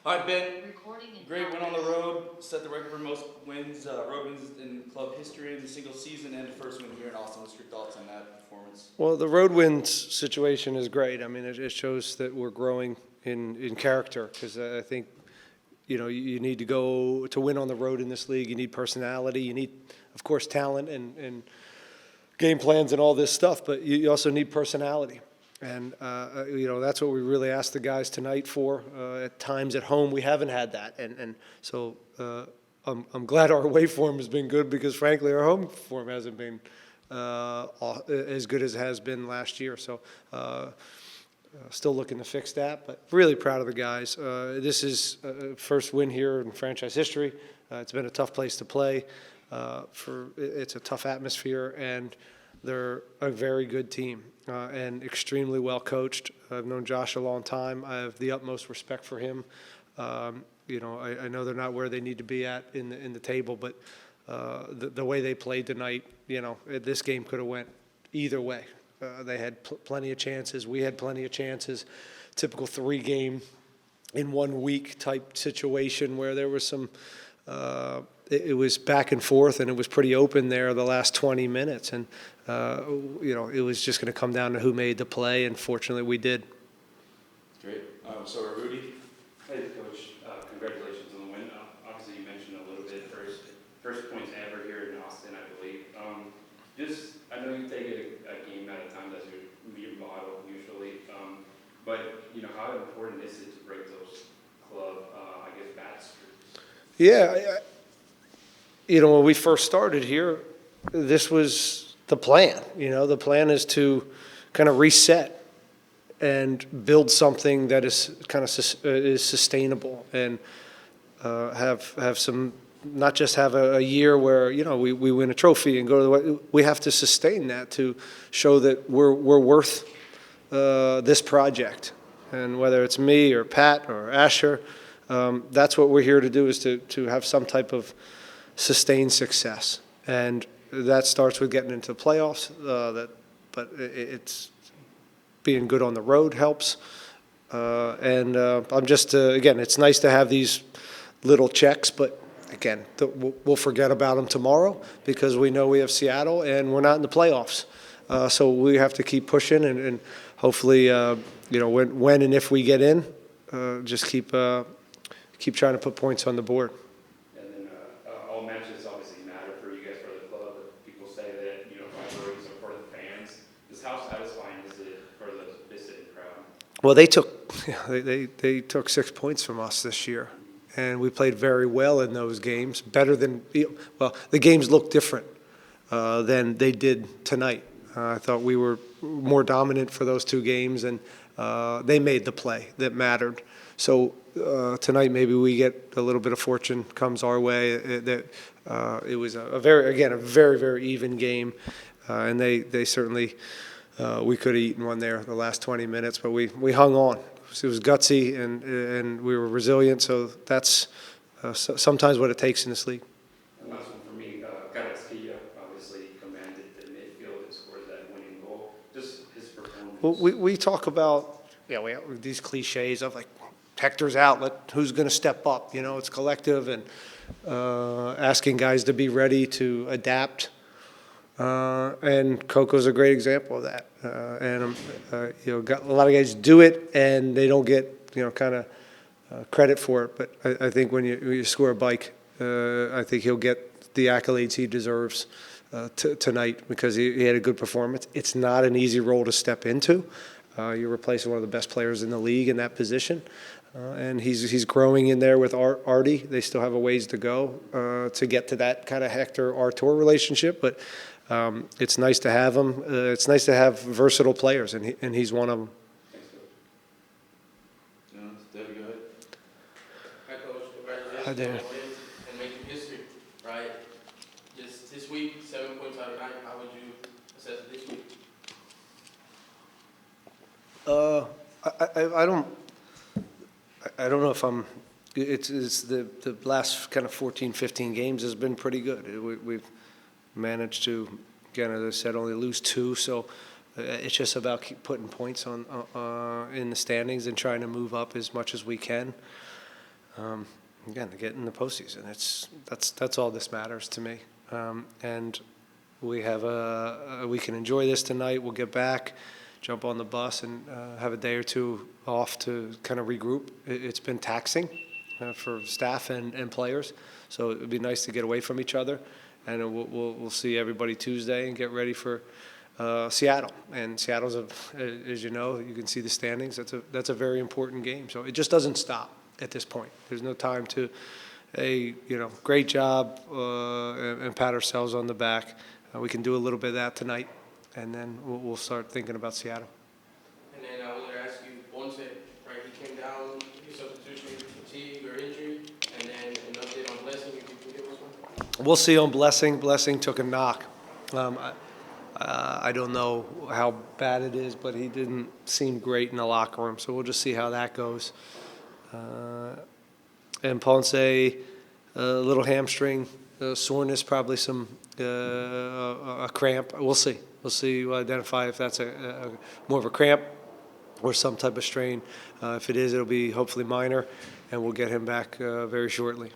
All right, Ben. Great win on the road. Set the record for most wins, road wins in club history in a single season, and the first win here in Austin. What's your thoughts on that performance? Well, the road wins situation is great. I mean, it shows that we're growing in character because I think, you need to go to win on the road in this league. You need personality. You need, of course, talent and game plans and all this stuff, but you also need personality. And, that's what we really asked the guys tonight for. At times at home, we haven't had that. And so I'm glad our away form has been good because, frankly, our home form hasn't been as good as it has been last year. So still looking to fix that, but really proud of the guys. This is first win here in franchise history. It's been a tough place to play. It's a tough atmosphere, and they're a very good team and extremely well coached. I've known Josh a long time. I have the utmost respect for him. I know they're not where they need to be at in the table, but the way they played tonight, this game could have went either way. They had plenty of chances. We had plenty of chances. Typical 3-game in 1 week type situation where there was some. It was back and forth, and it was pretty open there the last 20 minutes. And it was just going to come down to who made the play, and fortunately we did. Great. So Rudy. Hey, Coach. Congratulations on the win. Obviously, you mentioned a little bit first points ever here in Austin, I believe. I know you take it a game at a time. That's your model usually. But how important is it to break those club, bad streaks? Yeah, when we first started here, this was the plan. The plan is to kind of reset and build something that is kind of is sustainable and have some. Not just have a year where we win a trophy and go to the way. We have to sustain that to show that we're worth this project. And whether it's me or Pat or Asher, that's what we're here to do, is to have some type of sustained success. And that starts with getting into the playoffs. But it's being good on the road helps. And I'm just again, it's nice to have these little checks, but. Again, we'll forget about them tomorrow because we know we have Seattle and we're not in the playoffs. So we have to keep pushing and hopefully, when and if we get in, just keep trying to put points on the board. And then all matches obviously matter for you guys, for the club. But people say that rivalries are for the fans. Just how satisfying is it for the visiting crowd? Well, they took 6 points from us this year. And we played very well in those games, better than – the games looked different than they did tonight. I thought we were more dominant for those 2 games, and they made the play that mattered. So tonight maybe we get a little bit of fortune comes our way. It was a very, very even game, and they certainly we could have eaten one there the last 20 minutes, but we hung on. It was gutsy, and we were resilient. So that's sometimes what it takes in this league. And last one for me, obviously commanded the midfield and scored that winning goal. Just his performance. Well, we talk about we have these cliches of like Hector's out, who's going to step up. It's collective, and asking guys to be ready to adapt. And Coco's a great example of that. Got a lot of guys do it, and they don't get kind of credit for it. But I think when you score a bike, I think he'll get the accolades he deserves tonight because he had a good performance. It's not an easy role to step into. You're replacing one of the best players in the league in that position. And he's growing in there with Artie. They still have a ways to go to get to that kind of Hector-Artur relationship, but it's nice to have him. It's nice to have versatile players, and he's one of them. Thanks, David, go ahead. Hi, Coach. Congratulations Hi, David. on the wins and making history, right? Just this week, 7 points out of 9. How would you assess it this week? I don't know if I'm. It's the last kind of 14, 15 games has been pretty good. We've managed to, again, as I said, only lose 2. So it's just about keep putting points on in the standings and trying to move up as much as we can. again, to get in the postseason. That's all this matters to me. And we can enjoy this tonight. We'll get back, jump on the bus, and have a day or two off to kind of regroup. It's been taxing for staff and players, so it would be nice to get away from each other. And we'll see everybody Tuesday and get ready for Seattle. And Seattle's, as you know, you can see the standings. That's a very important game. So it just doesn't stop at this point. There's no time to, great job, and pat ourselves on the back. We can do a little bit of that tonight, and then we'll start thinking about Seattle. And then I wanted to ask you, Olsen, right, he came down, his substitution, fatigue or injury, and then an update on Blessing, if you can give us one? We'll see on Blessing. Blessing took a knock. I don't know how bad it is, but he didn't seem great in the locker room, so we'll just see how that goes. And Ponce, a little hamstring soreness, probably some a cramp. We'll see. We'll identify if that's a more of a cramp or some type of strain. If it is, it'll be hopefully minor, and we'll get him back very shortly.